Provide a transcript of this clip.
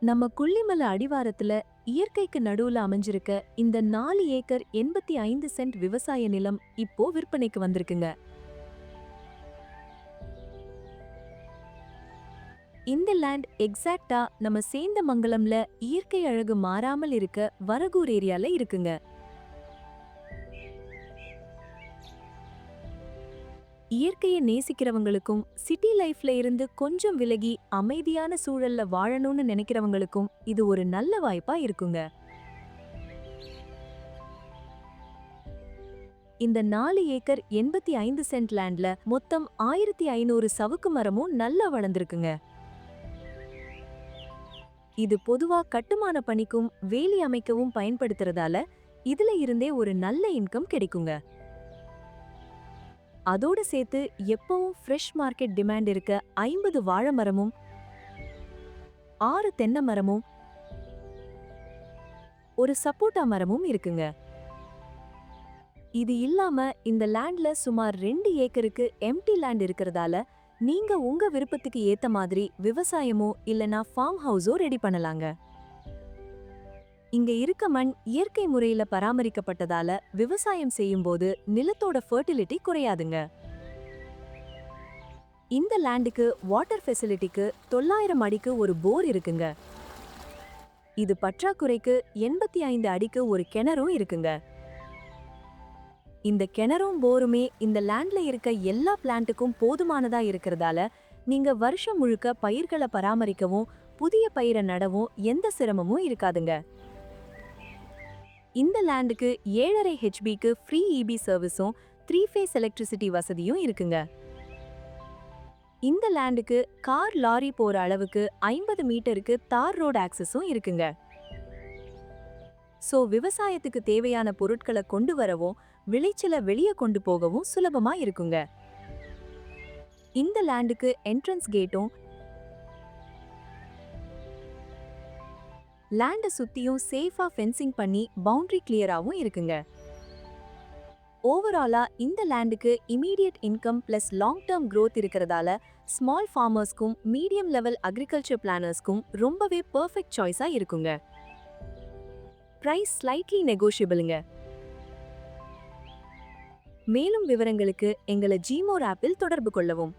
நம்ம கொல்லிமலை அடிவாரத்துல இயற்கைக்கு நடுவுல அமைஞ்சிருக்க இந்த 4 ஏக்கர் 85 சென்ட் விவசாய நிலம் இப்போ விற்பனைக்கு வந்திருக்குங்க. இந்த லேண்ட் எக்ஸாக்ட்டா நம்ம சேந்தமங்கலம்ல இயற்கை அழகு மாறாமல் இருக்க வரகூர் ஏரியால இருக்குங்க. இயற்கையை நேசிக்கிறவங்களுக்கும் சிட்டி லைஃப்ல இருந்து கொஞ்சம் விலகி அமைதியான சூழல்ல வாழணும்னு நினைக்கிறவங்களுக்கும் இது ஒரு நல்ல வாய்ப்பா இருக்குங்க. இந்த 4 ஏக்கர் 85 சென்ட் லேண்ட்ல மொத்தம் 1500 சவுக்கு மரமும் நல்லா வளர்ந்திருக்குங்க. இது பொதுவா கட்டுமான பணிக்கும் வேலி அமைக்கவும் பயன்படுத்துறதால இதுல இருந்தே ஒரு நல்ல இன்கம் கிடைக்குங்க. அதோட சேர்த்து எப்பவும் ஃப்ரெஷ் மார்க்கெட் டிமாண்ட் இருக்க 50 வாழை மரமும் 6 தென்னை மரமும் ஒரு சப்போட்டா மரமும் இருக்குங்க. இது இல்லாம இந்த லேண்ட்ல சுமார் 2 ஏக்கருக்கு எம்டி லேண்ட் இருக்கிறதால நீங்க உங்க விருப்பத்துக்கு ஏத்த மாதிரி விவசாயமோ இல்லனா ஃபார்ம் ஹவுஸோ ரெடி பண்ணலாங்க. இங்க இருக்க மண் இயற்கை முறையில பராமரிக்கப்பட்டதால விவசாயம் செய்யும்போது நிலத்தோட ஃபெர்டிலிட்டி குறையாதுங்க. இந்த லேண்டுக்கு வாட்டர் ஃபெசிலிட்டிக்கு 900 அடிக்கு ஒரு போர் இருக்குங்க. இது பற்றாக்குறைக்கு 85 அடிக்கு ஒரு கிணறும் இருக்குங்க. இந்த கிணறும் போருமே இந்த லேண்ட்ல இருக்க எல்லா பிளான்ட்டுக்கும் போதுமானதா இருக்கிறதால நீங்க வருஷம் முழுக்க பயிர்களை பராமரிக்கவும் புதிய பயிரை நடவும் எந்த சிரமமும் இருக்காதுங்க. இந்த லேண்டுக்கு 7.5 ஹெச்பிக்கு ஃப்ரீ இபி சர்வீஸும் 3 ஃபேஸ் எலக்ட்ரிசிட்டி வசதியும் இருக்குங்க. இந்த லேண்டுக்கு கார் லாரி போற அளவுக்கு 50 மீட்டருக்கு தார் ரோடு ஆக்சஸும் இருக்குங்க. சோ விவசாயத்துக்கு தேவையான பொருட்களை கொண்டு வரவும் விளைச்சலை வெளியே கொண்டு போகவும் சுலபமா இருக்குங்க. இந்த லேண்டுக்கு என்ட்ரன்ஸ் கேட்டும் லேண்ட சுத்தியும் சேஃபா ஃபென்சிங் பண்ணி பவுண்டரி கிளியராவும் இருக்குங்க. ஓவராலா இந்த லேண்டுக்கு immediate income plus long term growth இருக்கிறதால ஸ்மால் ஃபார்மர்ஸ்க்கும் மீடியம் லெவல் அக்ரிகல்ச்சர் பிளானர்ஸ்க்கும் ரொம்பவே பெர்ஃபெக்ட் சாய்ஸா இருக்குங்க. பிரைஸ் ஸ்லைட்லி நெகோஷியபிளுங்க. மேலும் விவரங்களுக்கு எங்களை ஜிமோர் ஆப்பில் தொடர்பு கொள்ளவும்.